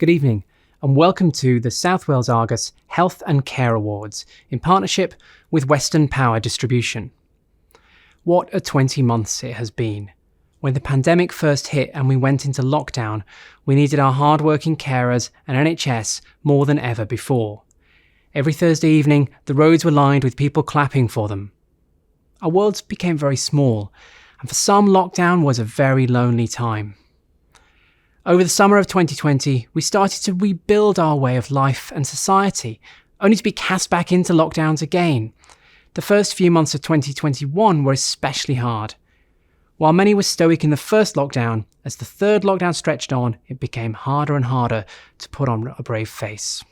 Good evening, and welcome to the South Wales Argus Health and Care Awards in partnership with Western Power Distribution. What a 20 months it has been. When the pandemic first hit and we went into lockdown, we needed our hard-working carers and NHS more than ever before. Every Thursday evening, the roads were lined with people clapping for them. Our worlds became very small, and for some, lockdown was a very lonely time. Over the summer of 2020, we started to rebuild our way of life and society, only to be cast back into lockdowns again. The first few months of 2021 were especially hard. While many were stoic in the first lockdown, as the third lockdown stretched on, it became harder and harder to put on a brave face.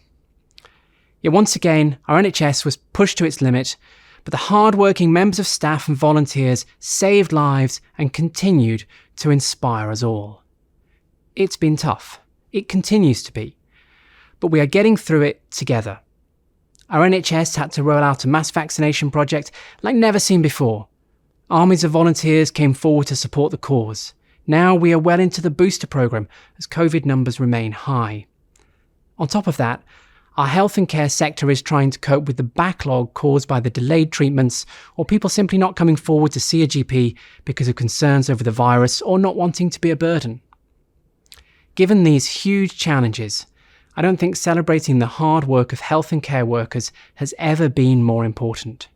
Yet once again, our NHS was pushed to its limit, but the hard-working members of staff and volunteers saved lives and continued to inspire us all. It's been tough. It continues to be. But we are getting through it together. Our NHS had to roll out a mass vaccination project like never seen before. Armies of volunteers came forward to support the cause. Now we are well into the booster programme as COVID numbers remain high. On top of that, our health and care sector is trying to cope with the backlog caused by the delayed treatments or people simply not coming forward to see a GP because of concerns over the virus or not wanting to be a burden. Given these huge challenges, I don't think celebrating the hard work of health and care workers has ever been more important.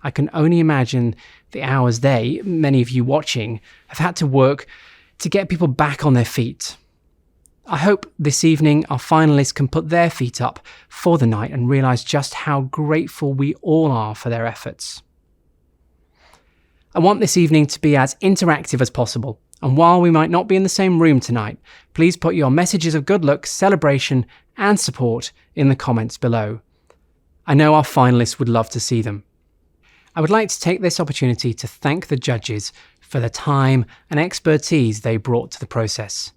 I can only imagine the hours they, many of you watching, have had to work to get people back on their feet. I hope this evening our finalists can put their feet up for the night and realise just how grateful we all are for their efforts. I want this evening to be as interactive as possible. And while we might not be in the same room tonight, please put your messages of good luck, celebration and support in the comments below. I know our finalists would love to see them. I would like to take this opportunity to thank the judges for the time and expertise they brought to the process.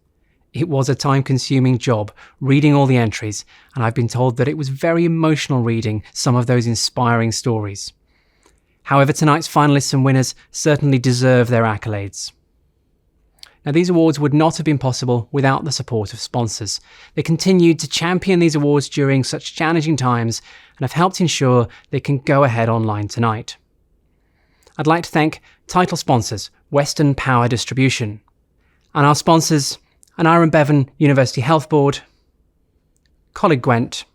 It was a time-consuming job reading all the entries, and I've been told that it was very emotional reading some of those inspiring stories. However, tonight's finalists and winners certainly deserve their accolades. Now, these awards would not have been possible without the support of sponsors. They continued to champion these awards during such challenging times and have helped ensure they can go ahead online tonight. I'd like to thank title sponsors Western Power Distribution and our sponsors Aneurin Bevan University Health Board, Coleg Gwent,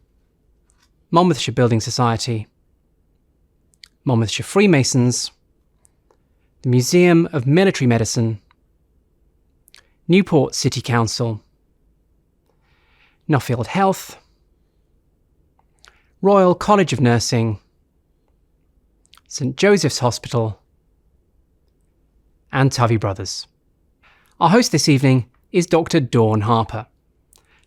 Monmouthshire Building Society, Monmouthshire Freemasons, the Museum of Military Medicine, Newport City Council, Nuffield Health, Royal College of Nursing, St Joseph's Hospital, and Tovey Brothers. Our host this evening is Dr. Dawn Harper.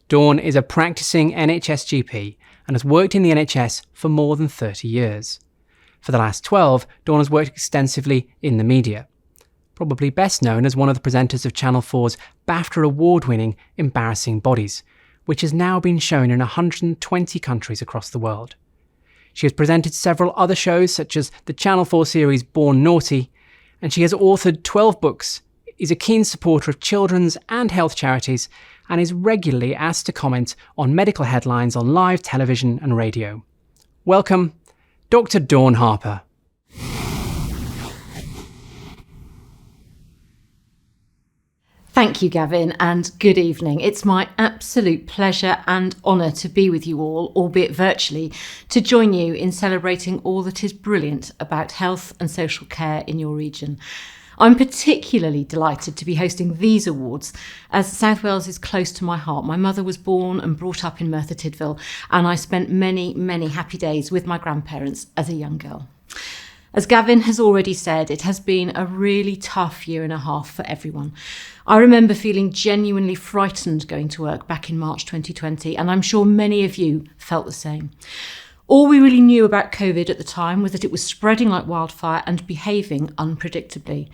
Dawn is a practising NHS GP and has worked in the NHS for more than 30 years. For the last 12, Dawn has worked extensively in the media. Probably best known as one of the presenters of Channel 4's BAFTA award-winning Embarrassing Bodies, which has now been shown in 120 countries across the world. She has presented several other shows such as the Channel 4 series Born Naughty, and she has authored 12 books, is a keen supporter of children's and health charities, and is regularly asked to comment on medical headlines on live television and radio. Welcome, Dr. Dawn Harper. Thank you, Gavin, and good evening. It's my absolute pleasure and honour to be with you all, albeit virtually, to join you in celebrating all that is brilliant about health and social care in your region. I'm particularly delighted to be hosting these awards as South Wales is close to my heart. My mother was born and brought up in Merthyr Tydfil, and I spent many, many happy days with my grandparents as a young girl. As Gavin has already said, it has been a really tough year and a half for everyone. I remember feeling genuinely frightened going to work back in March 2020, and I'm sure many of you felt the same. All we really knew about COVID at the time was that it was spreading like wildfire and behaving unpredictably.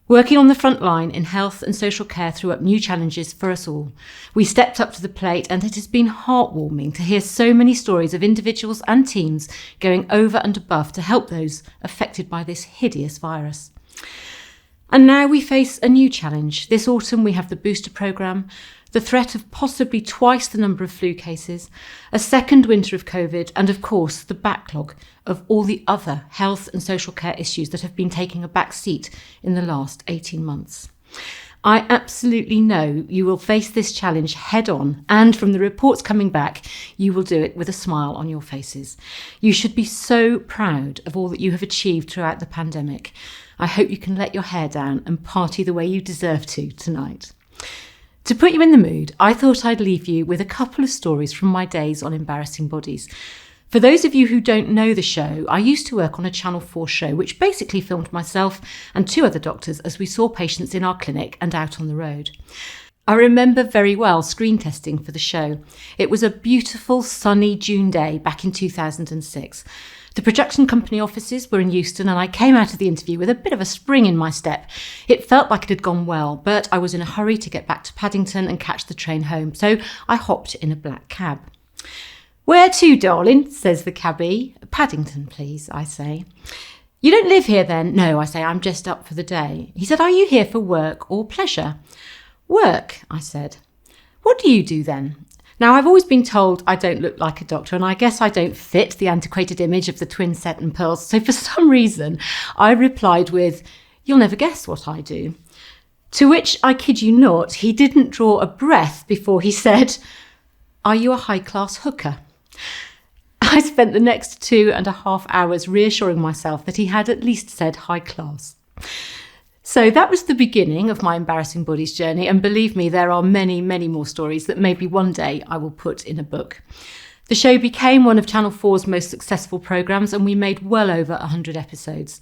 Working on the front line in health and social care threw up new challenges for us all. We stepped up to the plate, and it has been heartwarming to hear so many stories of individuals and teams going over and above to help those affected by this hideous virus. And now we face a new challenge. This autumn we have the booster programme, the threat of possibly twice the number of flu cases, a second winter of COVID, and of course the backlog of all the other health and social care issues that have been taking a back seat in the last 18 months. I absolutely know you will face this challenge head on, and from the reports coming back, you will do it with a smile on your faces. You should be so proud of all that you have achieved throughout the pandemic. I hope you can let your hair down and party the way you deserve to tonight. To put you in the mood, I thought I'd leave you with a couple of stories from my days on Embarrassing Bodies. For those of you who don't know the show, I used to work on a Channel 4 show which basically filmed myself and 2 other doctors as we saw patients in our clinic and out on the road. I remember very well screen testing for the show. It was a beautiful sunny June day back in 2006. The production company offices were in Euston and I came out of the interview with a bit of a spring in my step. It felt like it had gone well, but I was in a hurry to get back to Paddington and catch the train home, so I hopped in a black cab. "Where to, darling?" says the cabbie. "Paddington, please," I say. "You don't live here then?" "No," I say, "I'm just up for the day." He said, "Are you here for work or pleasure?" "Work," I said. "What do you do then?" Now, I've always been told I don't look like a doctor, and I guess I don't fit the antiquated image of the twin set and pearls. So for some reason, I replied with, "You'll never guess what I do." To which, I kid you not, he didn't draw a breath before he said, "Are you a high-class hooker?" I spent the next 2.5 hours reassuring myself that he had at least said high class. So that was the beginning of my Embarrassing Bodies journey, and believe me, there are many, many more stories that maybe one day I will put in a book. The show became one of Channel 4's most successful programmes, and we made well over 100 episodes.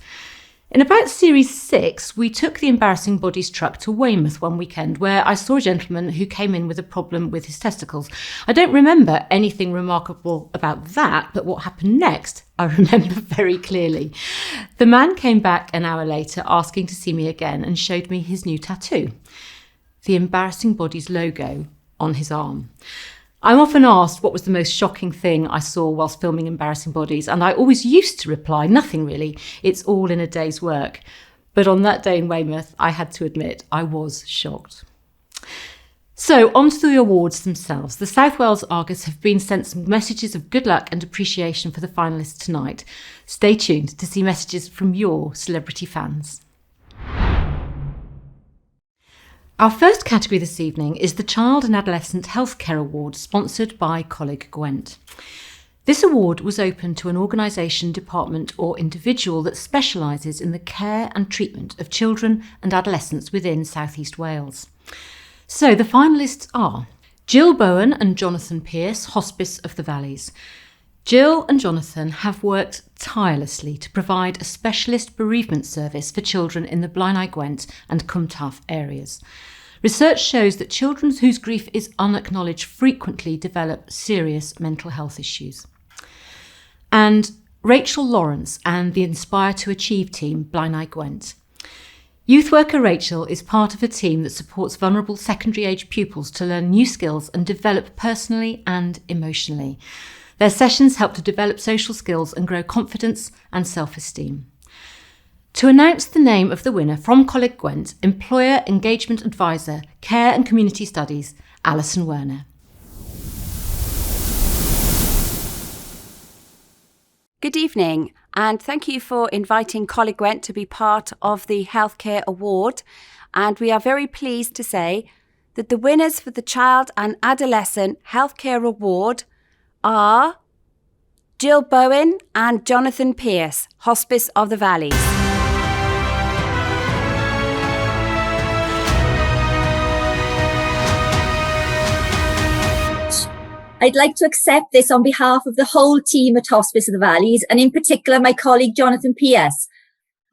In about Series 6, we took the Embarrassing Bodies truck to Weymouth one weekend, where I saw a gentleman who came in with a problem with his testicles. I don't remember anything remarkable about that, but what happened next, I remember very clearly. The man came back an hour later asking to see me again and showed me his new tattoo, the Embarrassing Bodies logo on his arm. I'm often asked what was the most shocking thing I saw whilst filming Embarrassing Bodies, and I always used to reply, nothing really, it's all in a day's work. But on that day in Weymouth, I had to admit I was shocked. So on to the awards themselves. The South Wales Argus have been sent some messages of good luck and appreciation for the finalists tonight. Stay tuned to see messages from your celebrity fans. Our first category this evening is the Child and Adolescent Healthcare Award, sponsored by Coleg Gwent. This award was open to an organisation, department or individual that specialises in the care and treatment of children and adolescents within South East Wales. So the finalists are Jill Bowen and Jonathan Pearce, Hospice of the Valleys. Jill and Jonathan have worked tirelessly to provide a specialist bereavement service for children in the Blaenau Gwent and Cwm Taf areas. Research shows that children whose grief is unacknowledged frequently develop serious mental health issues. And Rachel Lawrence and the Inspire to Achieve team, Blaenau Gwent. Youth worker Rachel is part of a team that supports vulnerable secondary age pupils to learn new skills and develop personally and emotionally. Their sessions help to develop social skills and grow confidence and self-esteem. To announce the name of the winner from Coleg Gwent, Employer Engagement Advisor, Care and Community Studies, Alison Werner. Good evening, and thank you for inviting Coleg Gwent to be part of the Healthcare Award. And we are very pleased to say that the winners for the Child and Adolescent Healthcare Award are Jill Bowen and Jonathan Pearce, Hospice of the Valleys. I'd like to accept this on behalf of the whole team at Hospice of the Valleys, and in particular my colleague Jonathan Pearce.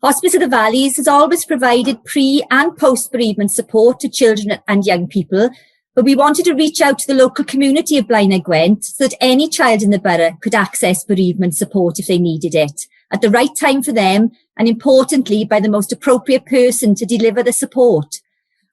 Hospice of the Valleys has always provided pre- and post-bereavement support to children and young people, but we wanted to reach out to the local community of Blaenau Gwent so that any child in the borough could access bereavement support if they needed it, at the right time for them, and importantly, by the most appropriate person to deliver the support.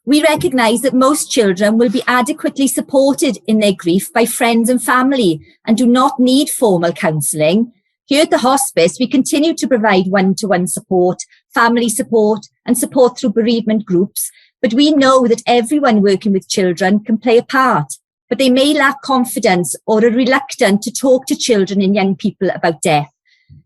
We recognise that most children will be adequately supported in their grief by friends and family and do not need formal counselling. Here at the hospice, we continue to provide one-to-one support, family support and support through bereavement groups. But we know that everyone working with children can play a part, but they may lack confidence or are reluctant to talk to children and young people about death.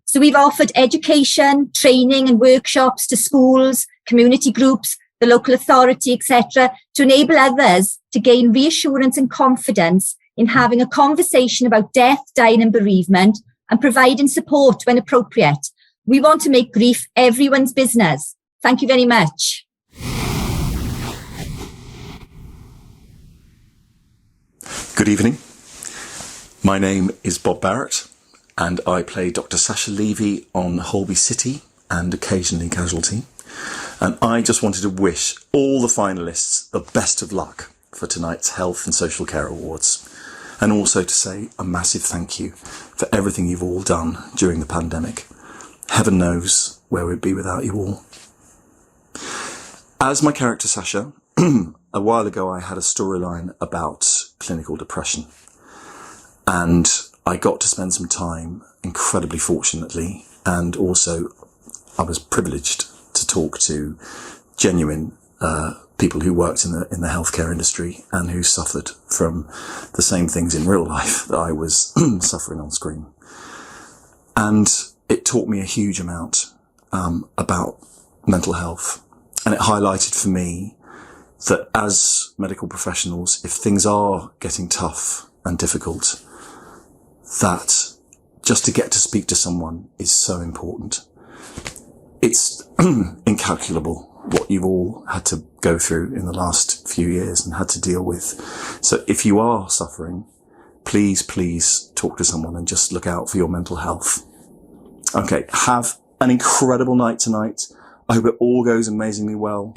So we've offered education, training and workshops to schools, community groups, the local authority, etc., to enable others to gain reassurance and confidence in having a conversation about death, dying and bereavement, and providing support when appropriate. We want to make grief everyone's business. Thank you very much. Good evening. My name is Bob Barrett and I play Dr. Sasha Levy on Holby City and occasionally Casualty. And I just wanted to wish all the finalists the best of luck for tonight's Health and Social Care Awards. And also to say a massive thank you for everything you've all done during the pandemic. Heaven knows where we'd be without you all. As my character Sasha, a while ago I had a storyline about clinical depression. And I got to spend some time, incredibly fortunately, and also I was privileged to talk to genuine people who worked in the healthcare industry and who suffered from the same things in real life that I was suffering on screen. And it taught me a huge amount about mental health. And it highlighted for me that as medical professionals, if things are getting tough and difficult, that just to get to speak to someone is so important. It's incalculable what you've all had to go through in the last few years and had to deal with. So if you are suffering, please talk to someone and just look out for your mental health. Okay, have an incredible night tonight. I hope it all goes amazingly well.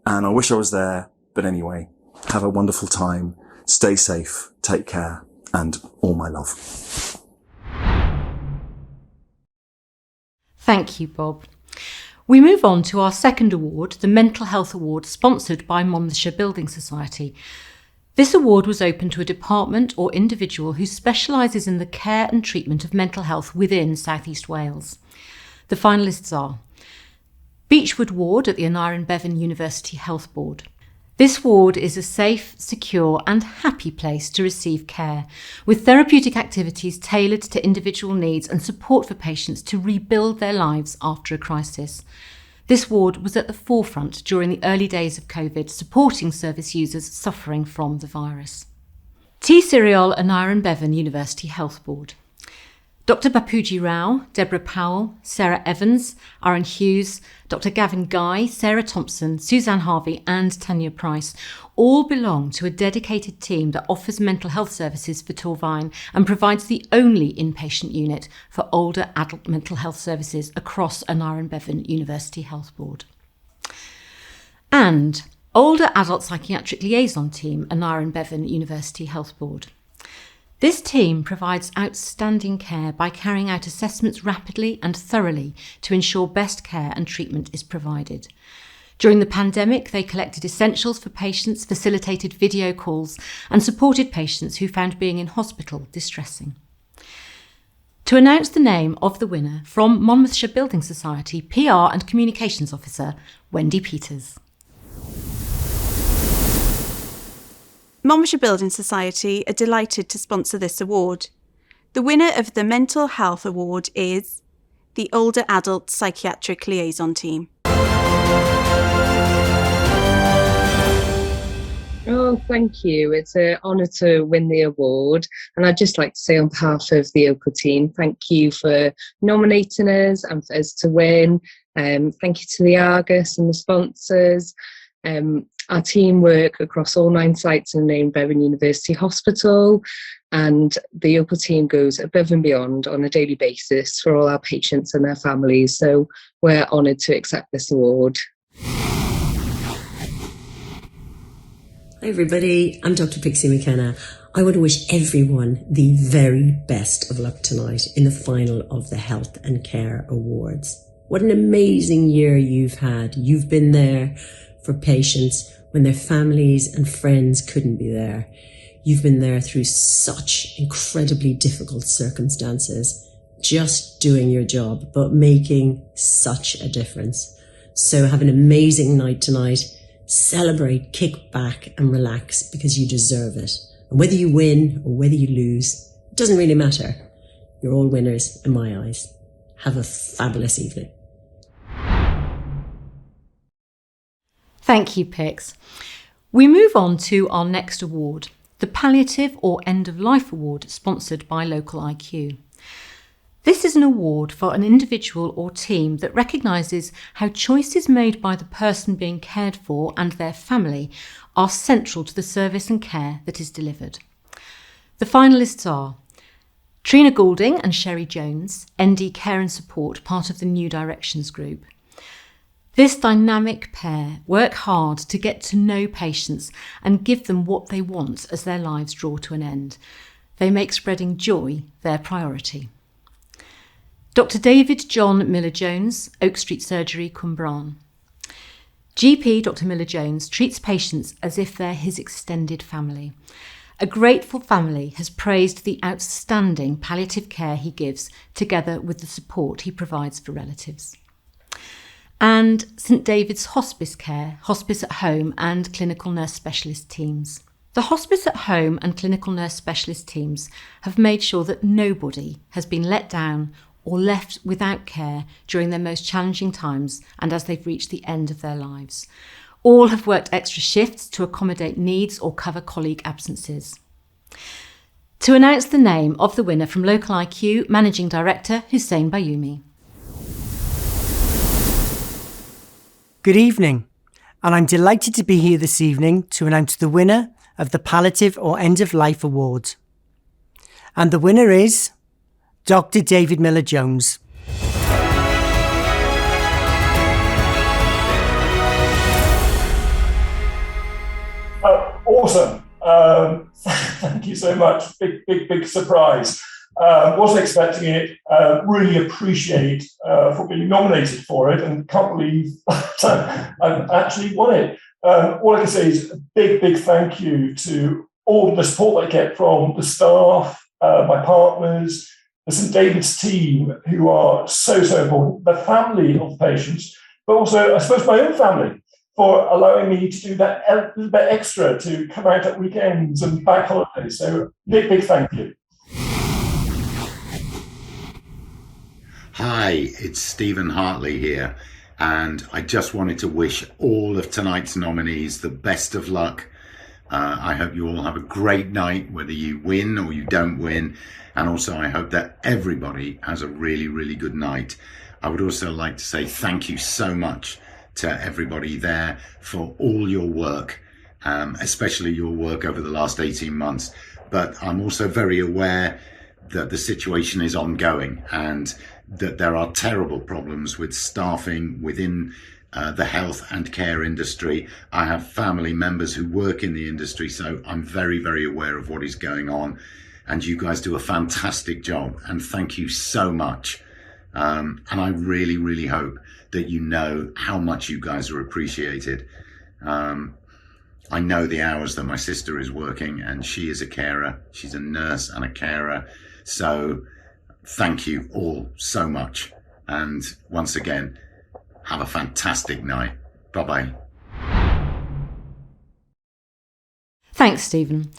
And I wish I was there. But anyway, have a wonderful time. Stay safe. Take care. And all my love. Thank you, Bob. We move on to our second award, the Mental Health Award, sponsored by Monmouthshire Building Society. This award was open to a department or individual who specialises in the care and treatment of mental health within South East Wales. The finalists are Beechwood Ward at the Aneurin Bevan University Health Board. This ward is a safe, secure and happy place to receive care, with therapeutic activities tailored to individual needs and support for patients to rebuild their lives after a crisis. This ward was at the forefront during the early days of COVID, supporting service users suffering from the virus. T. Siriol Aneurin Bevan University Health Board. Dr. Bapuji Rao, Deborah Powell, Sarah Evans, Aaron Hughes, Dr. Gavin Guy, Sarah Thompson, Suzanne Harvey and Tanya Price all belong to a dedicated team that offers mental health services for Torvine and provides the only inpatient unit for older adult mental health services across Aneurin Bevan University Health Board. And Older Adult Psychiatric Liaison Team, Aneurin Bevan University Health Board. This team provides outstanding care by carrying out assessments rapidly and thoroughly to ensure best care and treatment is provided. During the pandemic, they collected essentials for patients, facilitated video calls, and supported patients who found being in hospital distressing. To announce the name of the winner, from Monmouthshire Building Society, PR and Communications Officer, Wendy Peters. Monmouthshire Building Society are delighted to sponsor this award. The winner of the Mental Health Award is the Older Adult Psychiatric Liaison Team. Oh, thank you. It's an honour to win the award. And I'd just like to say on behalf of the OCA team, thank you for nominating us and for us to win. Thank you to the Argus and the sponsors. Our team work across all 9 sites in Aneurin Bevan University Hospital, and the OCA team goes above and beyond on a daily basis for all our patients and their families. So we're honoured to accept this award. Hi everybody, I'm Dr. Pixie McKenna. I want to wish everyone the very best of luck tonight in the final of the Health and Care Awards. What an amazing year you've had. You've been there for patients when their families and friends couldn't be there. You've been there through such incredibly difficult circumstances, just doing your job, but making such a difference. So have an amazing night tonight. Celebrate, kick back and relax because you deserve it. And whether you win or whether you lose, it doesn't really matter. You're all winners in my eyes. Have a fabulous evening. Thank you, Pix. We move on to our next award, the Palliative or End of Life Award, sponsored by Local IQ. This is an award for an individual or team that recognises how choices made by the person being cared for and their family are central to the service and care that is delivered. The finalists are Trina Goulding and Sherry Jones, ND Care and Support, part of the New Directions group. This dynamic pair work hard to get to know patients and give them what they want as their lives draw to an end. They make spreading joy their priority. Dr. David John Miller-Jones, Oak Street Surgery, Cwmbran. GP Dr. Miller-Jones treats patients as if they're his extended family. A grateful family has praised the outstanding palliative care he gives, together with the support he provides for relatives. And St David's Hospice Care, Hospice at Home and Clinical Nurse Specialist teams. The Hospice at Home and Clinical Nurse Specialist teams have made sure that nobody has been let down or left without care during their most challenging times and as they've reached the end of their lives. All have worked extra shifts to accommodate needs or cover colleague absences. To announce the name of the winner from Local IQ, Managing Director Hussein Bayoumi. Good evening, and I'm delighted to be here this evening to announce the winner of the Palliative or End of Life Award. And the winner is Dr. David Miller-Jones. Awesome. Thank you so much. Big surprise. Wasn't expecting it. Really appreciate for being nominated for it, and can't believe I've actually won it. All I can say is a big thank you to all the support I get from the staff, my partners, the St David's team, who are so important, the family of the patients, but also, I suppose, my own family, for allowing me to do that a little bit extra to come out at weekends and back holidays. So big thank you. Hi, it's Stephen Hartley here, and I just wanted to wish all of tonight's nominees the best of luck. I hope you all have a great night, whether you win or you don't win. And also, I hope that everybody has a really good night. I would also like to say thank you so much to everybody there for all your work, especially your work over the last 18 months. But I'm also very aware that the situation is ongoing and that there are terrible problems with staffing within the health and care industry. I have family members who work in the industry, so I'm very aware of what is going on. And you guys do a fantastic job, and thank you so much. And I really hope that you know how much you guys are appreciated. I know the hours that my sister is working, and she is a carer. She's a nurse and a carer. So thank you all so much. And once again, have a fantastic night. Bye-bye. Thanks, Stephen.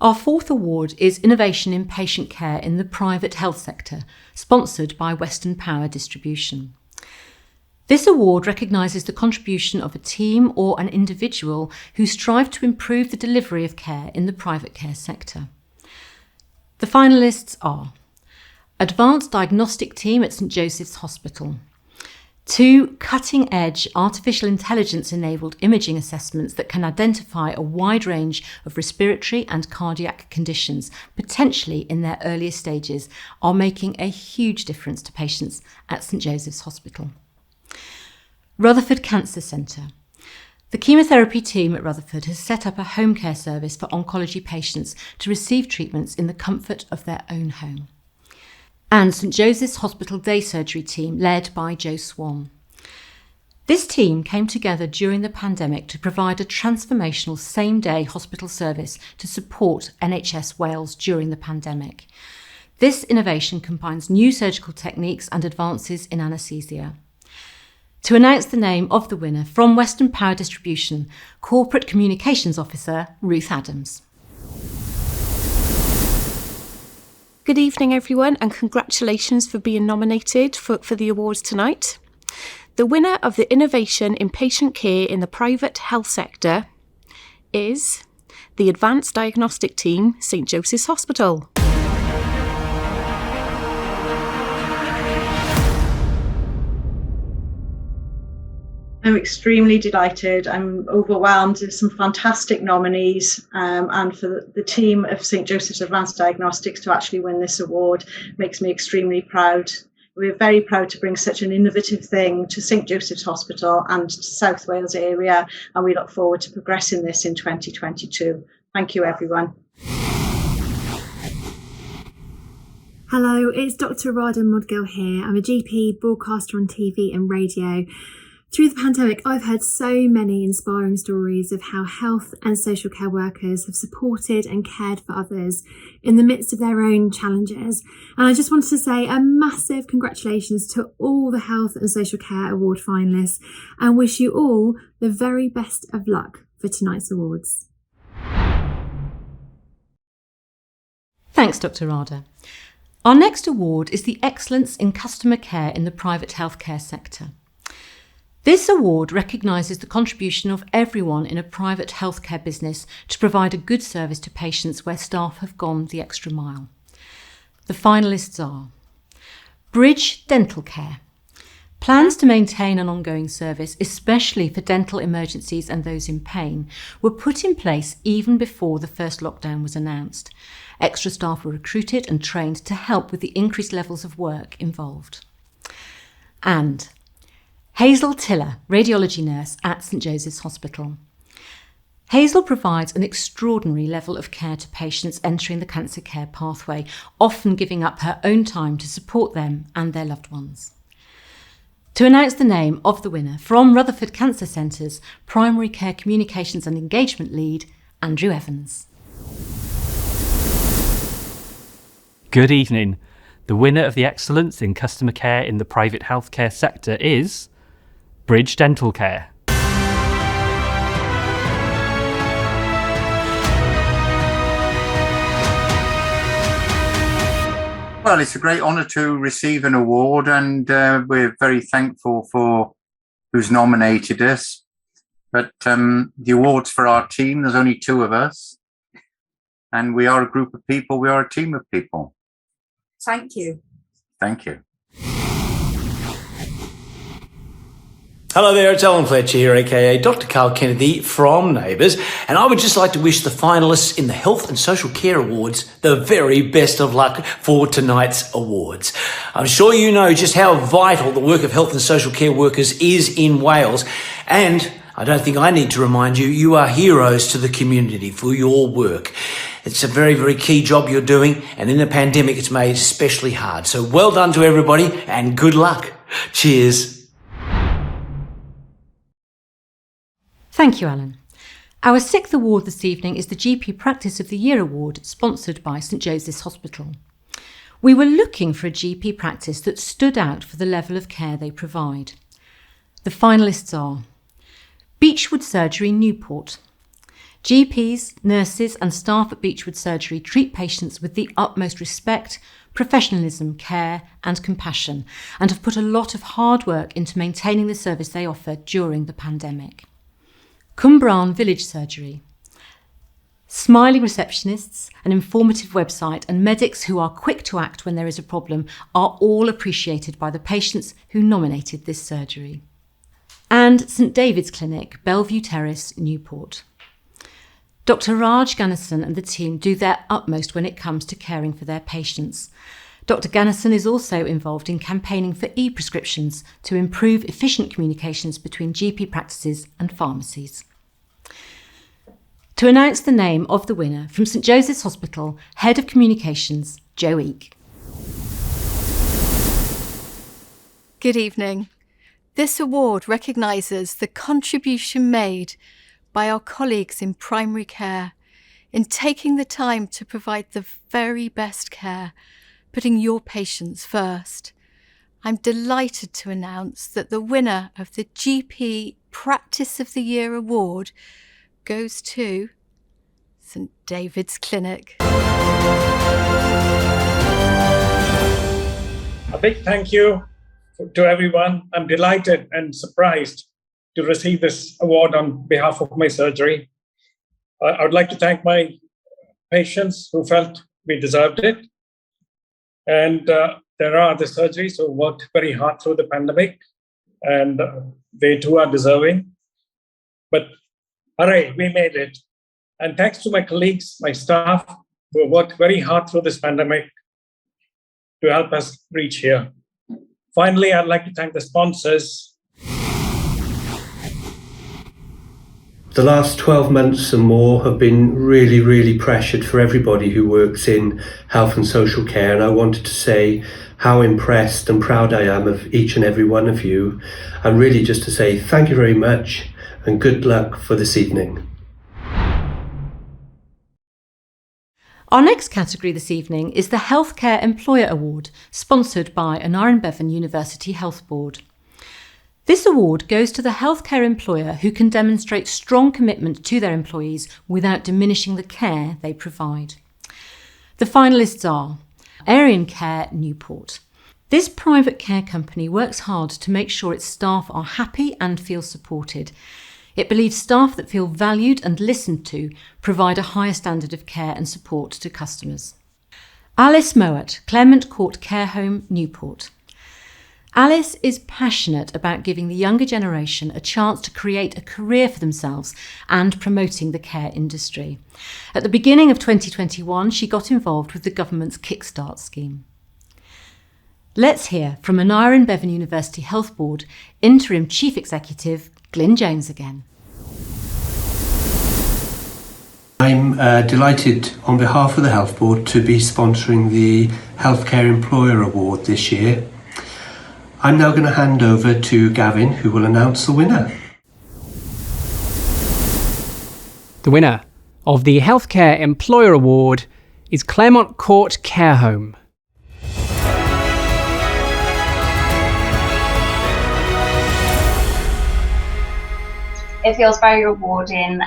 Our fourth award is Innovation in Patient Care in the Private Health Sector, sponsored by Western Power Distribution. This award recognises the contribution of a team or an individual who strive to improve the delivery of care in the private care sector. The finalists are Advanced Diagnostic Team at St Joseph's Hospital, 2 cutting-edge artificial intelligence-enabled imaging assessments that can identify a wide range of respiratory and cardiac conditions, potentially in their earliest stages, are making a huge difference to patients at St Joseph's Hospital. Rutherford Cancer Centre. The chemotherapy team at Rutherford has set up a home care service for oncology patients to receive treatments in the comfort of their own home. And St Joseph's Hospital Day Surgery team, led by Jo Swan. This team came together during the pandemic to provide a transformational same-day hospital service to support NHS Wales during the pandemic. This innovation combines new surgical techniques and advances in anaesthesia. To announce the name of the winner from Western Power Distribution, Corporate Communications Officer Ruth Adams. Good evening, everyone, and congratulations for being nominated for the awards tonight. The winner of the Innovation in Patient Care in the Private Health Sector is the Advanced Diagnostic Team, St Joseph's Hospital. I'm extremely delighted. I'm overwhelmed. There's some fantastic nominees, and for the team of St Joseph's Advanced Diagnostics to actually win this award makes me extremely proud. We're very proud to bring such an innovative thing to St Joseph's Hospital and to South Wales area, and we look forward to progressing this in 2022. Thank you, everyone. Hello, it's Dr. Radha Modgill here. I'm a GP, broadcaster on TV and radio. Through the pandemic, I've heard so many inspiring stories of how health and social care workers have supported and cared for others in the midst of their own challenges. And I just wanted to say a massive congratulations to all the Health and Social Care Award finalists and wish you all the very best of luck for tonight's awards. Thanks, Dr. Radha. Our next award is the Excellence in Customer Care in the Private Healthcare Sector. This award recognises the contribution of everyone in a private healthcare business to provide a good service to patients where staff have gone the extra mile. The finalists are Bridge Dental Care. Plans to maintain an ongoing service, especially for dental emergencies and those in pain, were put in place even before the first lockdown was announced. Extra staff were recruited and trained to help with the increased levels of work involved. And Hazel Tiller, radiology nurse at St Joseph's Hospital. Hazel provides an extraordinary level of care to patients entering the cancer care pathway, often giving up her own time to support them and their loved ones. To announce the name of the winner from Rutherford Cancer Centre's Primary Care Communications and Engagement Lead, Andrew Evans. Good evening. The winner of the Excellence in Customer Care in the Private Healthcare Sector is Bridge Dental Care. Well, it's a great honour to receive an award, and we're very thankful for who's nominated us. But the award's for our team. There's only two of us, and we are a group of people. We are a team of people. Thank you. Thank you. Hello there, it's Alan Fletcher here, aka Dr. Carl Kennedy from Neighbours, and I would just like to wish the finalists in the Health and Social Care Awards the very best of luck for tonight's awards. I'm sure you know just how vital the work of health and social care workers is in Wales, and I don't think I need to remind you, you are heroes to the community for your work. It's a very, very key job you're doing, and in the pandemic it's made especially hard. So well done to everybody, and good luck. Cheers. Thank you, Alan. Our sixth award this evening is the GP Practice of the Year Award, sponsored by St Joseph's Hospital. We were looking for a GP practice that stood out for the level of care they provide. The finalists are Beechwood Surgery, Newport. GPs, nurses and staff at Beechwood Surgery treat patients with the utmost respect, professionalism, care and compassion, and have put a lot of hard work into maintaining the service they offer during the pandemic. Cwmbran Village Surgery. Smiling receptionists, an informative website and medics who are quick to act when there is a problem are all appreciated by the patients who nominated this surgery. And St David's Clinic, Bellevue Terrace, Newport. Dr Raj Gannasan and the team do their utmost when it comes to caring for their patients. Dr Gannasan is also involved in campaigning for e-prescriptions to improve efficient communications between GP practices and pharmacies. To announce the name of the winner from St Joseph's Hospital, Head of Communications, Jo Eek. Good evening. This award recognises the contribution made by our colleagues in primary care in taking the time to provide the very best care, putting your patients first. I'm delighted to announce that the winner of the GP Practice of the Year award goes to St David's Clinic. A big thank you to everyone. I'm delighted and surprised to receive this award on behalf of my surgery. I would like to thank my patients who felt we deserved it. And there are other surgeries who worked very hard through the pandemic, and they too are deserving. But hooray, we made it. And thanks to my colleagues, my staff, who worked very hard through this pandemic to help us reach here. Finally, I'd like to thank the sponsors. The last 12 months and more have been really, really pressured for everybody who works in health and social care. And I wanted to say how impressed and proud I am of each and every one of you. And really just to say thank you very much and good luck for this evening. Our next category this evening is the Healthcare Employer Award, sponsored by Aneurin Bevan University Health Board. This award goes to the healthcare employer who can demonstrate strong commitment to their employees without diminishing the care they provide. The finalists are Arian Care Newport. This private care company works hard to make sure its staff are happy and feel supported. It believes staff that feel valued and listened to provide a higher standard of care and support to customers. Alice Mowat, Claremont Court Care Home, Newport. Alice is passionate about giving the younger generation a chance to create a career for themselves and promoting the care industry. At the beginning of 2021, she got involved with the government's Kickstart scheme. Let's hear from Aneurin Bevan University Health Board Interim Chief Executive Glyn Jones again. I'm delighted on behalf of the Health Board to be sponsoring the Healthcare Employer Award this year. I'm now going to hand over to Gavin, who will announce the winner. The winner of the Healthcare Employer Award is Claremont Court Care Home. It feels very rewarding.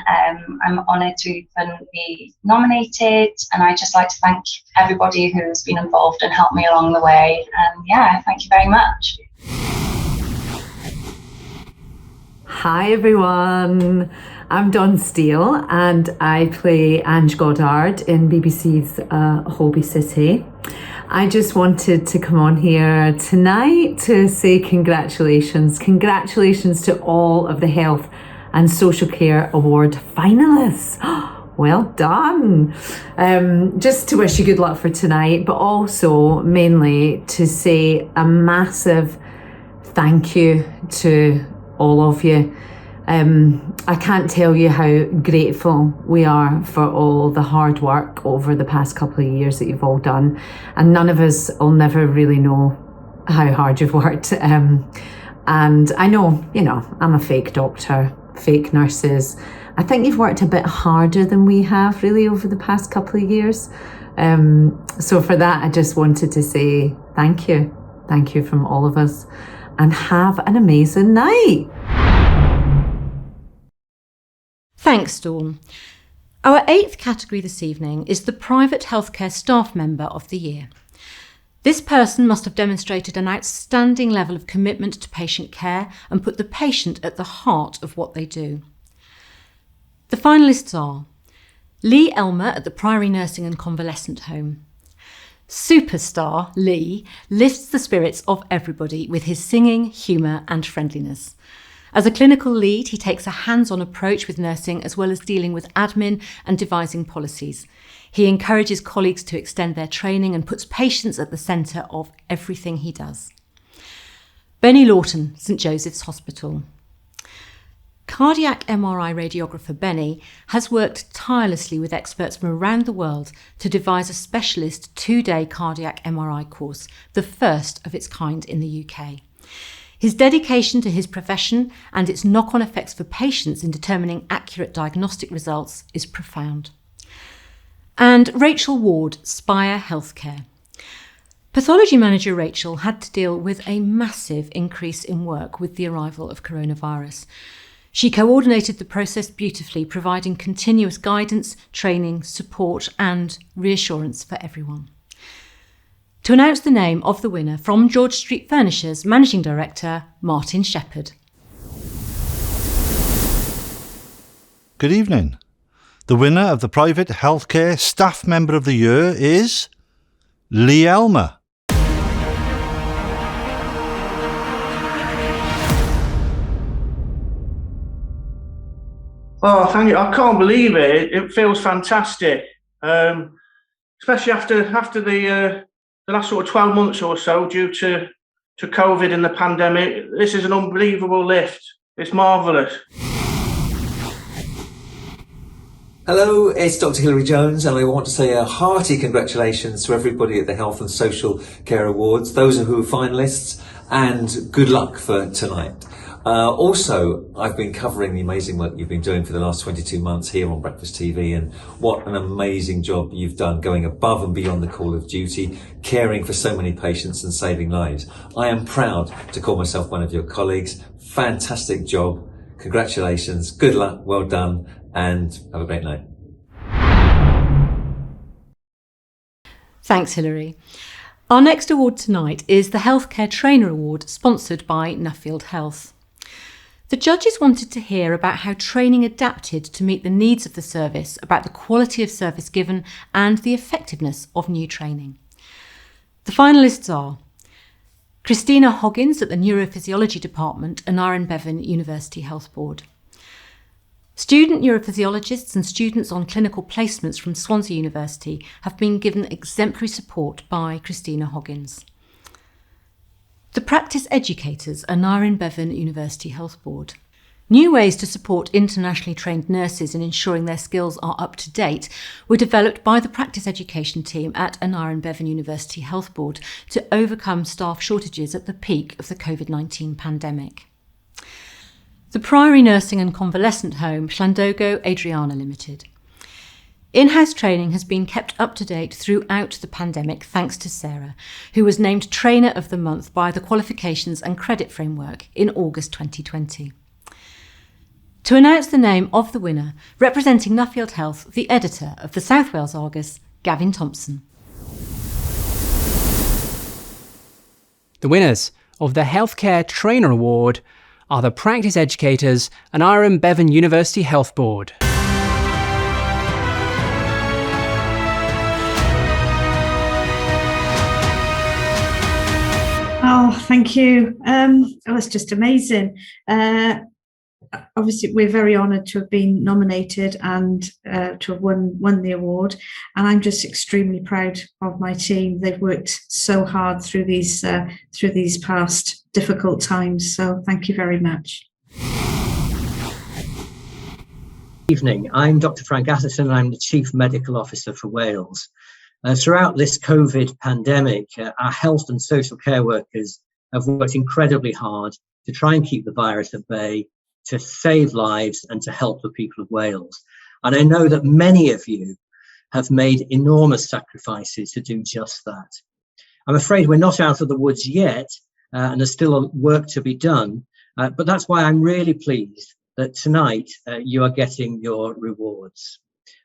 I'm honoured to even be nominated, and I'd just like to thank everybody who's been involved and helped me along the way. Thank you very much. Hi everyone, I'm Dawn Steele and I play Ange Goddard in BBC's Holby City. I just wanted to come on here tonight to say congratulations. Congratulations to all of the Health and Social Care Award finalists. Well done. Just to wish you good luck for tonight, but also mainly to say a massive thank you to all of you. I can't tell you how grateful we are for all the hard work over the past couple of years that you've all done. And none of us will never really know how hard you've worked. And I know, I'm a fake doctor, fake nurses. I think you've worked a bit harder than we have really over the past couple of years. So for that, I just wanted to say thank you. Thank you from all of us. And have an amazing night. Thanks, Dawn. Our 8th category this evening is the Private Healthcare Staff Member of the Year. This person must have demonstrated an outstanding level of commitment to patient care and put the patient at the heart of what they do. The finalists are Lee Elmer at the Priory Nursing and Convalescent Home. Superstar Lee lifts the spirits of everybody with his singing, humour and friendliness. As a clinical lead, he takes a hands-on approach with nursing as well as dealing with admin and devising policies. He encourages colleagues to extend their training and puts patients at the centre of everything he does. Benny Lawton, St Joseph's Hospital. Cardiac MRI radiographer Benny has worked tirelessly with experts from around the world to devise a specialist 2-day cardiac MRI course, the first of its kind in the UK. His dedication to his profession and its knock-on effects for patients in determining accurate diagnostic results is profound. And Rachel Ward, Spire Healthcare. Pathology manager Rachel had to deal with a massive increase in work with the arrival of coronavirus. She coordinated the process beautifully, providing continuous guidance, training, support and reassurance for everyone. To announce the name of the winner, from George Street Furnishers, Managing Director Martin Shepherd. Good evening. The winner of the Private Healthcare Staff Member of the Year is Lee Elmer. Oh, thank you. I can't believe it. It feels fantastic, especially after the last sort of 12 months or so due to COVID and the pandemic. This is an unbelievable lift. It's marvellous. Hello, it's Dr. Hilary Jones, and I want to say a hearty congratulations to everybody at the Health and Social Care Awards, those who are finalists, and good luck for tonight. Also, I've been covering the amazing work you've been doing for the last 22 months here on Breakfast TV, and what an amazing job you've done going above and beyond the call of duty, caring for so many patients and saving lives. I am proud to call myself one of your colleagues. Fantastic job. Congratulations. Good luck. Well done. And have a great night. Thanks, Hilary. Our next award tonight is the Healthcare Trainer Award, sponsored by Nuffield Health. The judges wanted to hear about how training adapted to meet the needs of the service, about the quality of service given and the effectiveness of new training. The finalists are Christina Hoggins at the Neurophysiology Department, Aneurin Bevan University Health Board. Student neurophysiologists and students on clinical placements from Swansea University have been given exemplary support by Christina Hoggins. The practice educators are Aneurin Bevan University Health Board. New ways to support internationally trained nurses in ensuring their skills are up to date were developed by the practice education team at Aneurin Bevan University Health Board to overcome staff shortages at the peak of the COVID-19 pandemic. The Priory Nursing and Convalescent Home, Llandogo Adriana Limited. In-house training has been kept up to date throughout the pandemic thanks to Sarah, who was named Trainer of the Month by the Qualifications and Credit Framework in August 2020. To announce the name of the winner, representing Nuffield Health, the editor of the South Wales Argus, Gavin Thompson. The winners of the Healthcare Trainer Award are the practice educators and Aneurin Bevan University Health Board. Oh, thank you. That's just amazing. Obviously, we're very honoured to have been nominated and to have won the award. And I'm just extremely proud of my team. They've worked so hard through these past difficult times. So thank you very much. Evening. I'm Dr. Frank Atherton, and I'm the Chief Medical Officer for Wales. Throughout this COVID pandemic, our health and social care workers have worked incredibly hard to try and keep the virus at bay, to save lives and to help the people of Wales. And I know that many of you have made enormous sacrifices to do just that. I'm afraid we're not out of the woods yet, and there's still work to be done, but that's why I'm really pleased that tonight you are getting your rewards.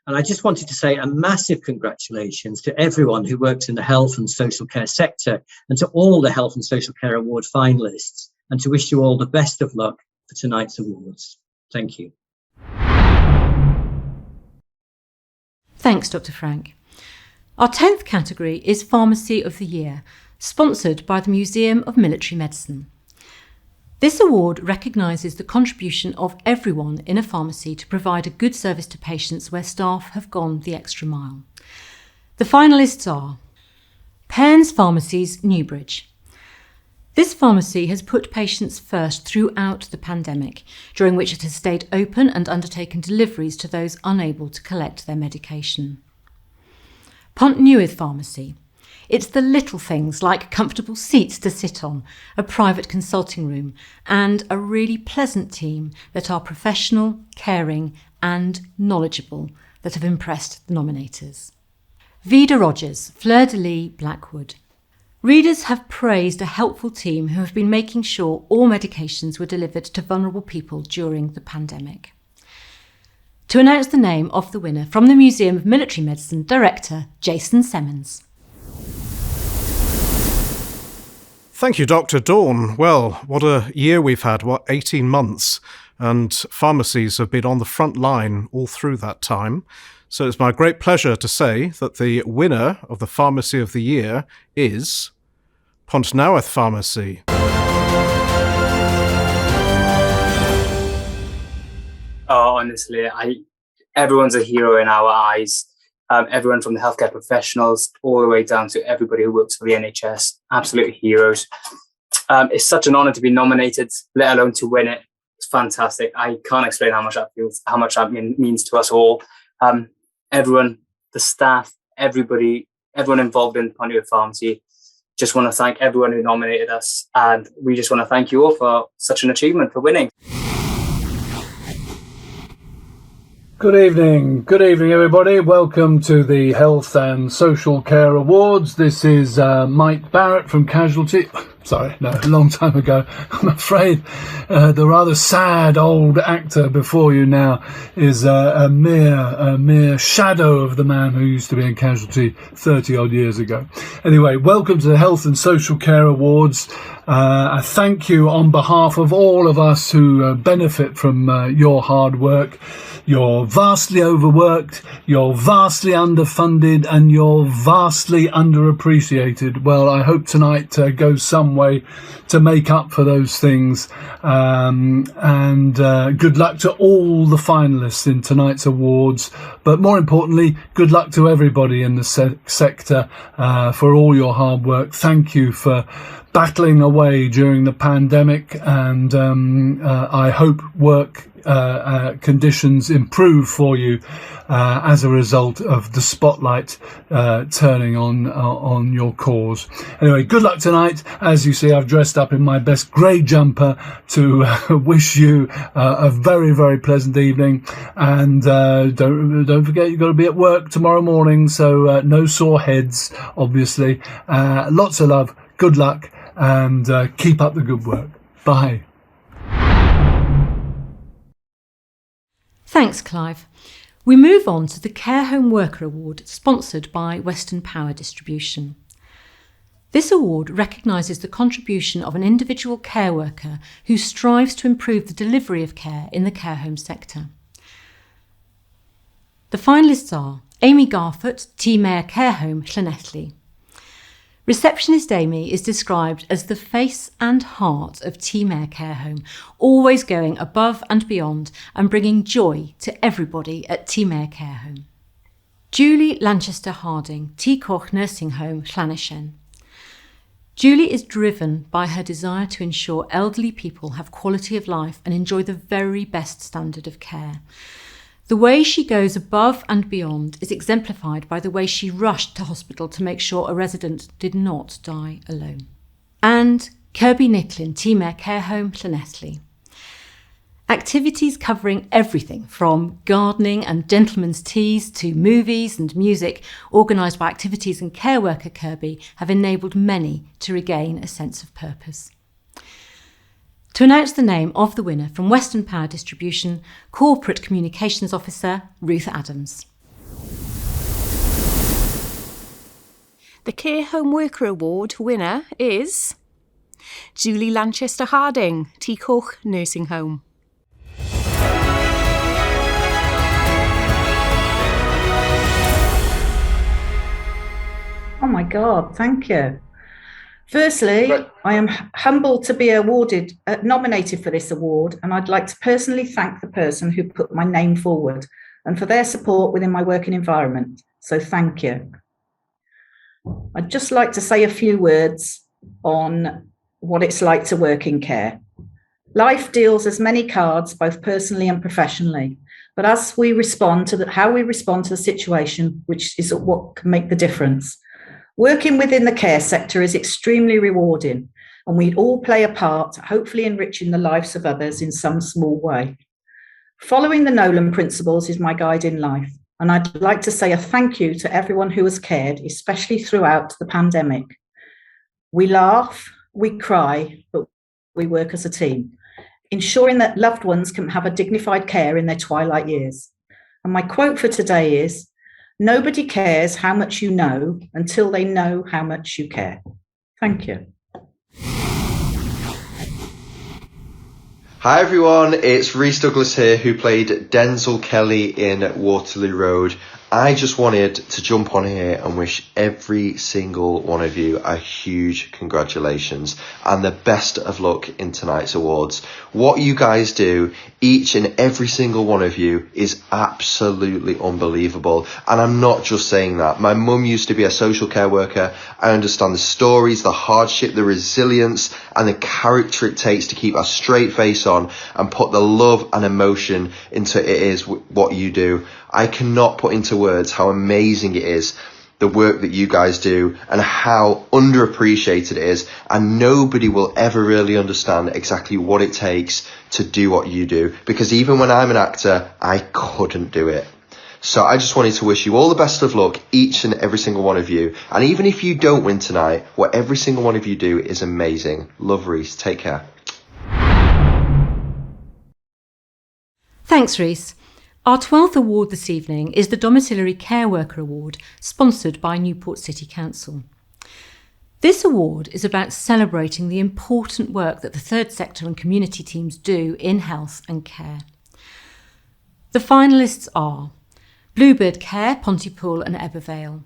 And I just wanted to say a massive congratulations to everyone who works in the health and social care sector, and to all the Health and Social Care Award finalists, and to wish you all the best of luck for tonight's awards. Thank you. Thanks, Dr. Frank. Our 10th category is Pharmacy of the Year, sponsored by the Museum of Military Medicine. This award recognises the contribution of everyone in a pharmacy to provide a good service to patients where staff have gone the extra mile. The finalists are Pairns Pharmacies, Newbridge. This pharmacy has put patients first throughout the pandemic, during which it has stayed open and undertaken deliveries to those unable to collect their medication. Pont Newydd Pharmacy. It's the little things like comfortable seats to sit on, a private consulting room, and a really pleasant team that are professional, caring, and knowledgeable that have impressed the nominators. Vida Rogers, Fleur de Lis, Blackwood. Readers have praised a helpful team who have been making sure all medications were delivered to vulnerable people during the pandemic. To announce the name of the winner, from the Museum of Military Medicine, Director Jason Semmons. Thank you, Dr. Dawn. Well, what a year we've had, 18 months, and pharmacies have been on the front line all through that time. So it's my great pleasure to say that the winner of the Pharmacy of the Year is Pontnoweth Pharmacy. Oh, honestly, everyone's a hero in our eyes. Everyone from the healthcare professionals all the way down to everybody who works for the NHS, absolute heroes. It's such an honour to be nominated, let alone to win it. It's fantastic. I can't explain how much that feels, how much that means to us all. Everyone, the staff, everybody, everyone involved in Pontnoweth Pharmacy. Just want to thank everyone who nominated us, and we just want to thank you all for such an achievement, for winning. Good evening, everybody. Welcome to the Health and Social Care Awards. This is Mike Barrett from Casualty. Sorry, no, a long time ago. I'm afraid the rather sad old actor before you now is a mere shadow of the man who used to be in Casualty 30 odd years ago. Anyway, welcome to the Health and Social Care Awards. I thank you on behalf of all of us who benefit from your hard work. You're vastly overworked, you're vastly underfunded, and you're vastly underappreciated. Well, I hope tonight goes some way to make up for those things. And good luck to all the finalists in tonight's awards. But more importantly, good luck to everybody in the sector for all your hard work. Thank you for battling away during the pandemic, and I hope work conditions improve for you as a result of the spotlight turning on your cause. Anyway, good luck tonight. As you see, I've dressed up in my best grey jumper to wish you a very, very pleasant evening. And don't forget, you've got to be at work tomorrow morning, so no sore heads, obviously. Lots of love, good luck, and keep up the good work. Bye. Thanks, Clive. We move on to the Care Home Worker Award, sponsored by Western Power Distribution. This award recognises the contribution of an individual care worker who strives to improve the delivery of care in the care home sector. The finalists are Amy Garford, Team Air Care Home, Llanelli. Receptionist Amy is described as the face and heart of Team Air Care Home, always going above and beyond and bringing joy to everybody at Team Air Care Home. Julie Lanchester Harding, T Koch Nursing Home, Llanishen. Julie is driven by her desire to ensure elderly people have quality of life and enjoy the very best standard of care. The way she goes above and beyond is exemplified by the way she rushed to hospital to make sure a resident did not die alone. And Kirby Nicklin, Team Air Care Home, Llanelli. Activities covering everything from gardening and gentlemen's teas to movies and music, organised by Activities and Care Worker Kirby, have enabled many to regain a sense of purpose. To announce the name of the winner, from Western Power Distribution, Corporate Communications Officer Ruth Adams. The Care Home Worker Award winner is Julie Lanchester Harding, T Koch Nursing Home. Oh my God, thank you. Firstly, I am humbled to be nominated for this award, and I'd like to personally thank the person who put my name forward and for their support within my working environment. So thank you. I'd just like to say a few words on what it's like to work in care. Life deals us many cards, both personally and professionally, but as we respond to how we respond to the situation, which is what can make the difference. Working within the care sector is extremely rewarding, and we all play a part, hopefully enriching the lives of others in some small way. Following the Nolan principles is my guide in life, and I'd like to say a thank you to everyone who has cared, especially throughout the pandemic. We laugh, we cry, but we work as a team, ensuring that loved ones can have a dignified care in their twilight years. And my quote for today is, "Nobody cares how much you know until they know how much you care." Thank you. Hi everyone, it's Rhys Douglas here, who played Denzel Kelly in Waterloo Road. I just wanted to jump on here and wish every single one of you a huge congratulations and the best of luck in tonight's awards. What you guys do, each and every single one of you, is absolutely unbelievable. And I'm not just saying that. My mum used to be a social care worker. I understand the stories, the hardship, the resilience and the character it takes to keep a straight face on and put the love and emotion into it is what you do. I cannot put into words how amazing it is, the work that you guys do, and how underappreciated it is, and nobody will ever really understand exactly what it takes to do what you do, because even when I'm an actor, I couldn't do it. So I just wanted to wish you all the best of luck, each and every single one of you, and even if you don't win tonight, what every single one of you do is amazing. Love, Rhys. Take care. Thanks, Rhys. Our 12th award this evening is the Domiciliary Care Worker Award, sponsored by Newport City Council. This award is about celebrating the important work that the third sector and community teams do in health and care. The finalists are Bluebird Care, Pontypool and Ebervale.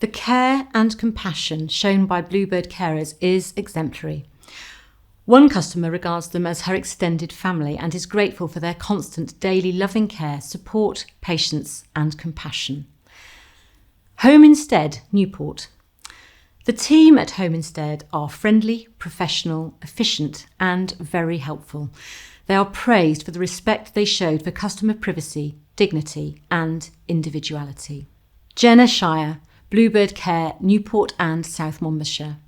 The care and compassion shown by Bluebird carers is exemplary. One customer regards them as her extended family and is grateful for their constant daily loving care, support, patience and compassion. Home Instead, Newport. The team at Home Instead are friendly, professional, efficient and very helpful. They are praised for the respect they showed for customer privacy, dignity and individuality. Jenna Shire, Bluebird Care, Newport and South Monmouthshire.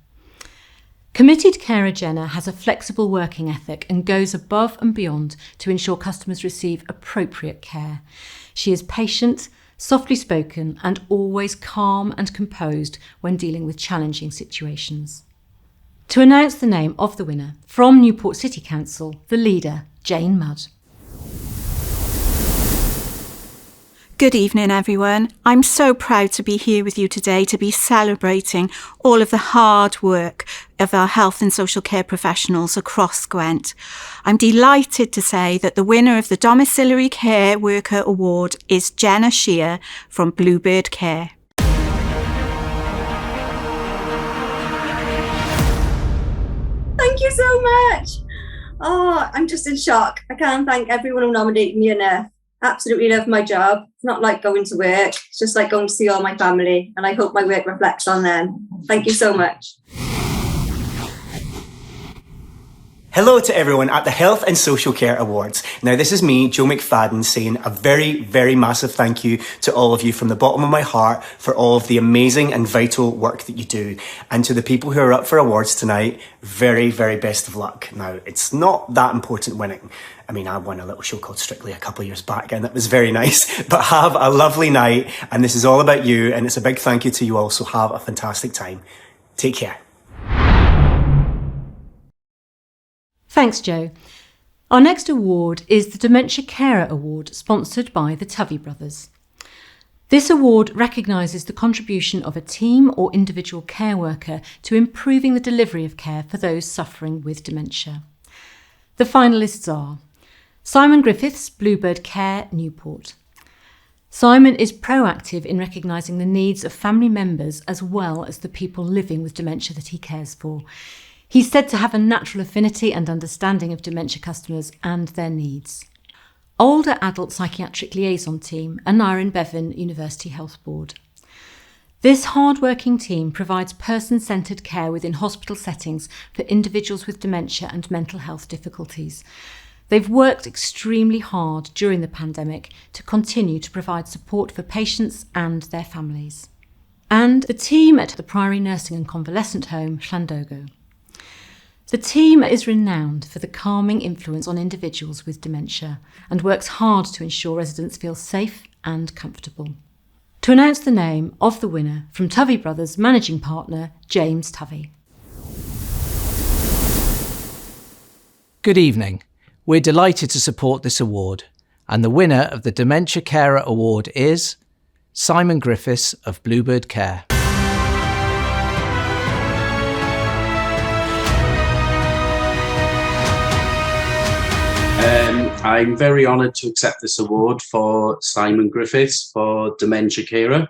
Committed carer Jenna has a flexible working ethic and goes above and beyond to ensure customers receive appropriate care. She is patient, softly spoken and always calm and composed when dealing with challenging situations. To announce the name of the winner, from Newport City Council, the leader, Jane Mudd. Good evening, everyone. I'm so proud to be here with you today to be celebrating all of the hard work of our health and social care professionals across Gwent. I'm delighted to say that the winner of the Domiciliary Care Worker Award is Jenna Shear from Bluebird Care. Thank you so much. Oh, I'm just in shock. I can't thank everyone who nominated me enough. Absolutely love my job. It's not like going to work. It's just like going to see all my family, and I hope my work reflects on them. Thank you so much. Hello to everyone at the Health and Social Care Awards. Now, this is me, Joe McFadden, saying a very, very massive thank you to all of you from the bottom of my heart for all of the amazing and vital work that you do. And to the people who are up for awards tonight, very, very best of luck. Now, it's not that important winning. I mean, I won a little show called Strictly a couple of years back and that was very nice, but have a lovely night. And this is all about you. And it's a big thank you to you all. So have a fantastic time. Take care. Thanks, Joe. Our next award is the Dementia Carer Award, sponsored by the Tovey Brothers. This award recognises the contribution of a team or individual care worker to improving the delivery of care for those suffering with dementia. The finalists are Simon Griffiths, Bluebird Care, Newport. Simon is proactive in recognising the needs of family members as well as the people living with dementia that he cares for. He's said to have a natural affinity and understanding of dementia customers and their needs. Older Adult Psychiatric Liaison Team, Aneurin Bevan University Health Board. This hard-working team provides person-centred care within hospital settings for individuals with dementia and mental health difficulties. They've worked extremely hard during the pandemic to continue to provide support for patients and their families. And the team at the Priory Nursing and Convalescent Home, Llandogo. The team is renowned for the calming influence on individuals with dementia and works hard to ensure residents feel safe and comfortable. To announce the name of the winner, from Tovey Brothers Managing Partner, James Tovey. Good evening. We're delighted to support this award, and the winner of the Dementia Carer Award is Simon Griffiths of Bluebird Care. I'm very honoured to accept this award for Simon Griffiths for Dementia Carer.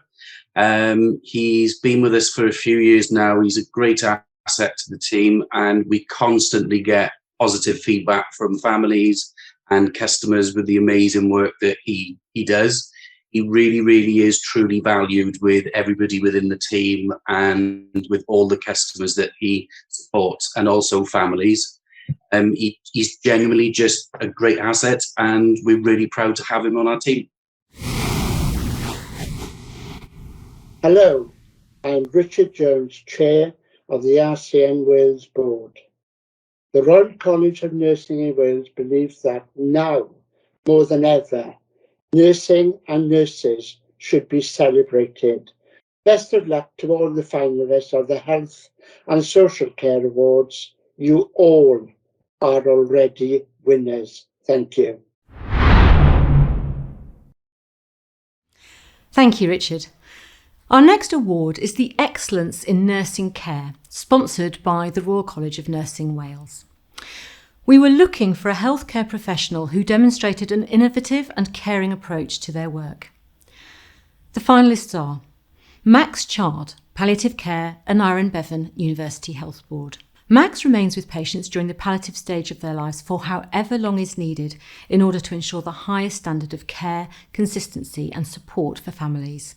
He's been with us for a few years now. He's a great asset to the team, and we constantly get positive feedback from families and customers with the amazing work that he does. He really, really is truly valued with everybody within the team and with all the customers that he supports, and also families. He's genuinely just a great asset, and we're really proud to have him on our team. Hello, I'm Richard Jones, Chair of the RCN Wales Board. The Royal College of Nursing in Wales believes that now, more than ever, nursing and nurses should be celebrated. Best of luck to all the finalists of the Health and Social Care Awards. You all are already winners. Thank you. Thank you, Richard. Our next award is the Excellence in Nursing Care, sponsored by the Royal College of Nursing Wales. We were looking for a healthcare professional who demonstrated an innovative and caring approach to their work. The finalists are Max Chard, Palliative Care, Aneurin Bevan University Health Board. Max remains with patients during the palliative stage of their lives for however long is needed in order to ensure the highest standard of care, consistency and support for families.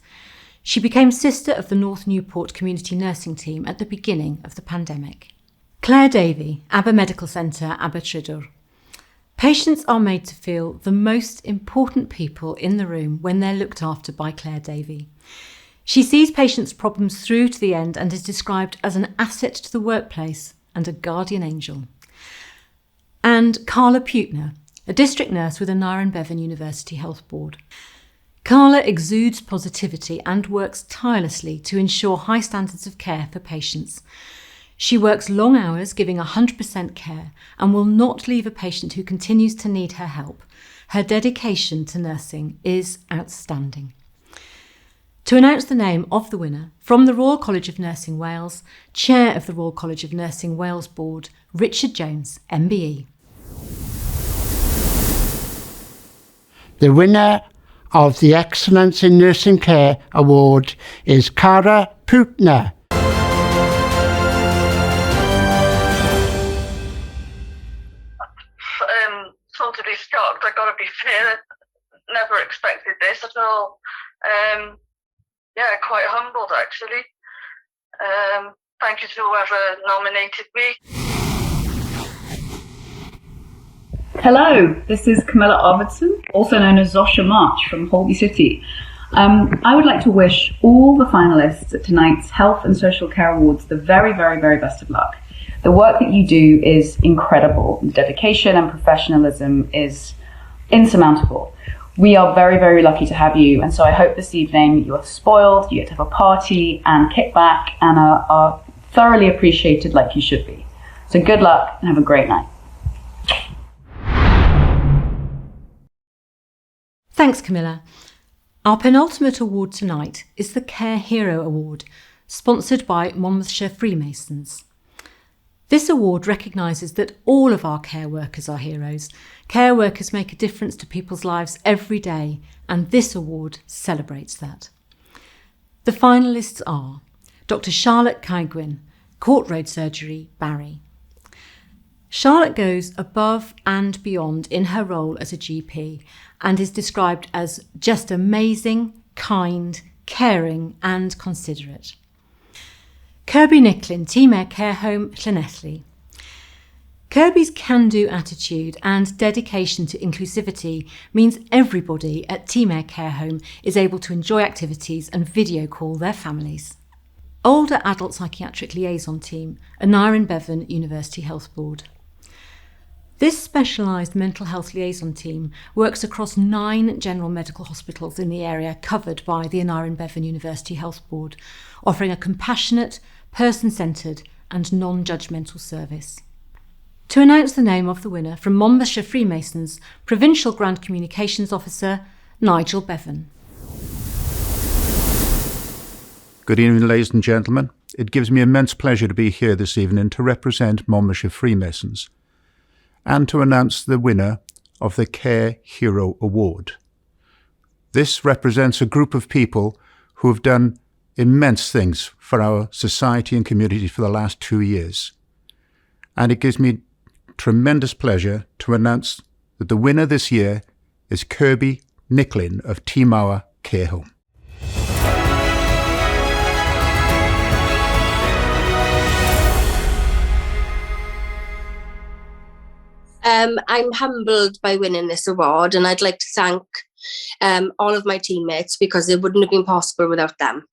She became sister of the North Newport Community Nursing Team at the beginning of the pandemic. Claire Davey, Aber Medical Centre, Abertrydydd. Patients are made to feel the most important people in the room when they're looked after by Claire Davey. She sees patients' problems through to the end and is described as an asset to the workplace and a guardian angel. And Carla Putner, a district nurse with Aneurin Bevan University Health Board. Carla exudes positivity and works tirelessly to ensure high standards of care for patients. She works long hours, giving 100% care, and will not leave a patient who continues to need her help. Her dedication to nursing is outstanding. To announce the name of the winner, from the Royal College of Nursing Wales, Chair of the Royal College of Nursing Wales Board, Richard Jones, MBE. The winner of the Excellence in Nursing Care Award is Cara Putner. Totally shocked, I gotta be fair. Never expected this at all. Quite humbled actually. Thank you to whoever nominated me. Hello, this is Camilla Arvidsson, also known as Zosha March from Holby City. I would like to wish all the finalists at tonight's Health and Social Care Awards the very, very, very best of luck. The work that you do is incredible. The dedication and professionalism is insurmountable. We are very, very lucky to have you, and so I hope this evening you are spoiled, you get to have a party and kick back and are thoroughly appreciated like you should be. So good luck and have a great night. Thanks, Camilla. Our penultimate award tonight is the Care Hero Award, sponsored by Monmouthshire Freemasons. This award recognises that all of our care workers are heroes. Care workers make a difference to people's lives every day, and this award celebrates that. The finalists are Dr. Charlotte Caigwyn, Court Road Surgery, Barry. Charlotte goes above and beyond in her role as a GP and is described as just amazing, kind, caring and considerate. Kirby Nicklin, Team Air Care Home, Llanelli. Kirby's can-do attitude and dedication to inclusivity means everybody at Team Air Care Home is able to enjoy activities and video call their families. Older Adult Psychiatric Liaison Team, Aneurin Bevan University Health Board. This specialised mental health liaison team works across 9 general medical hospitals in the area covered by the Aneurin Bevan University Health Board, offering a compassionate, person-centred and non-judgmental service. To announce the name of the winner from Monmouthshire Freemasons, Provincial Grant Communications Officer Nigel Bevan. Good evening, ladies and gentlemen. It gives me immense pleasure to be here this evening to represent Monmouthshire Freemasons and to announce the winner of the Care Hero Award. This represents a group of people who have done immense things for our society and community for the last 2 years. And it gives me tremendous pleasure to announce that the winner this year is Kirby Nicklin of Teamower Care Home. I'm humbled by winning this award, and I'd like to thank all of my teammates because it wouldn't have been possible without them.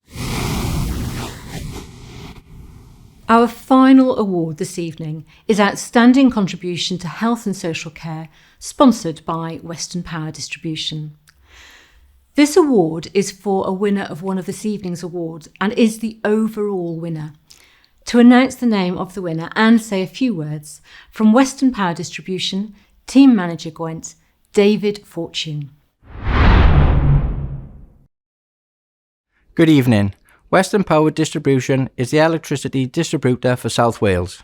Our final award this evening is Outstanding Contribution to Health and Social Care, sponsored by Western Power Distribution. This award is for a winner of one of this evening's awards and is the overall winner. To announce the name of the winner and say a few words, from Western Power Distribution, Team Manager Gwent, David Fortune. Good evening. Western Power Distribution is the electricity distributor for South Wales.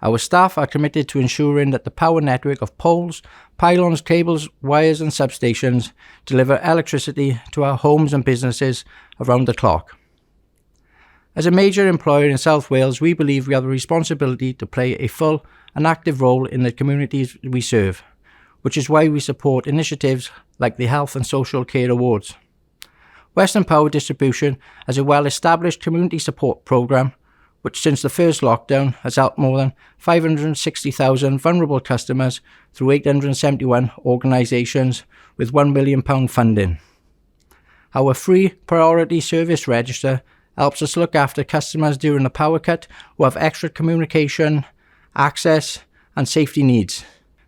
Our staff are committed to ensuring that the power network of poles, pylons, cables, wires and substations deliver electricity to our homes and businesses around the clock. As a major employer in South Wales, we believe we have a responsibility to play a full and active role in the communities we serve, which is why we support initiatives like the Health and Social Care Awards. Western Power Distribution has a well-established community support programme, which since the first lockdown has helped more than 560,000 vulnerable customers through 871 organisations with £1 million funding. Our free priority service register helps us look after customers during a power cut who have extra communication, access and safety needs.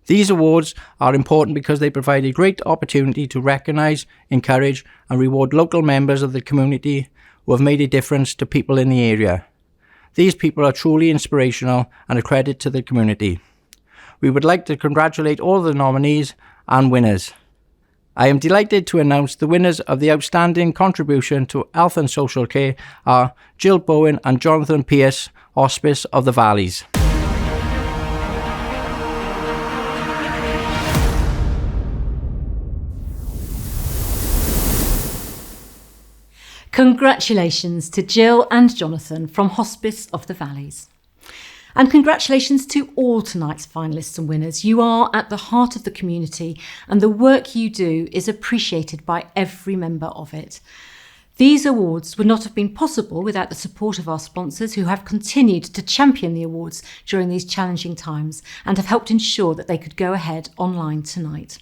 These awards are important because they provide a great opportunity to recognise, encourage and reward local members of the community who have made a difference to people in the area. These people are truly inspirational and a credit to the community. We would like to congratulate all the nominees and winners. I am delighted to announce the winners of the Outstanding Contribution to Health and Social Care are Jill Bowen and Jonathan Pearce, Hospice of the Valleys. Congratulations to Jill and Jonathan from Hospice of the Valleys. And congratulations to all tonight's finalists and winners. You are at the heart of the community and the work you do is appreciated by every member of it. These awards would not have been possible without the support of our sponsors who have continued to champion the awards during these challenging times and have helped ensure that they could go ahead online tonight.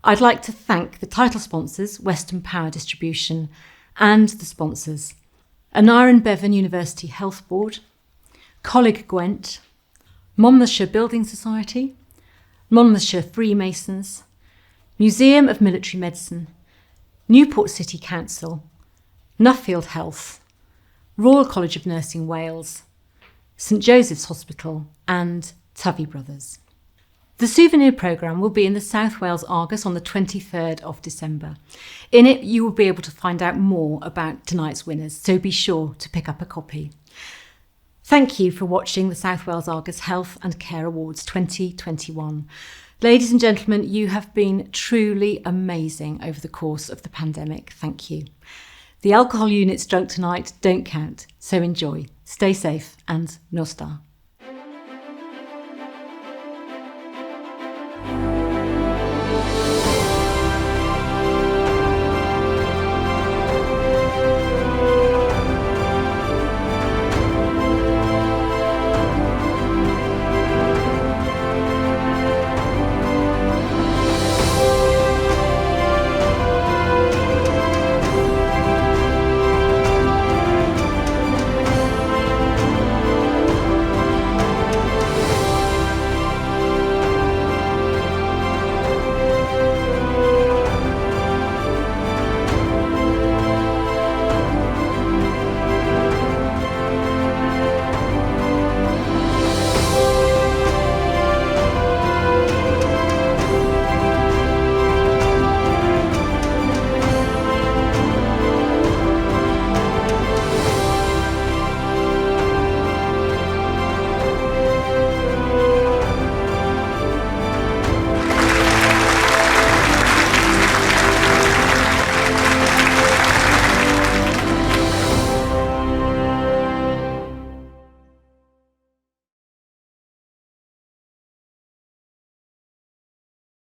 I'd like to thank the title sponsors, Western Power Distribution, and the sponsors, Aneurin Bevan University Health Board, Coleg Gwent, Monmouthshire Building Society, Monmouthshire Freemasons, Museum of Military Medicine, Newport City Council, Nuffield Health, Royal College of Nursing Wales, St Joseph's Hospital and Tuvey Brothers. The souvenir programme will be in the South Wales Argus on the 23rd of December. In it, you will be able to find out more about tonight's winners, so be sure to pick up a copy. Thank you for watching the South Wales Argus Health and Care Awards 2021. Ladies and gentlemen, you have been truly amazing over the course of the pandemic. Thank you. The alcohol units drunk tonight don't count, so enjoy. Stay safe and Nostar.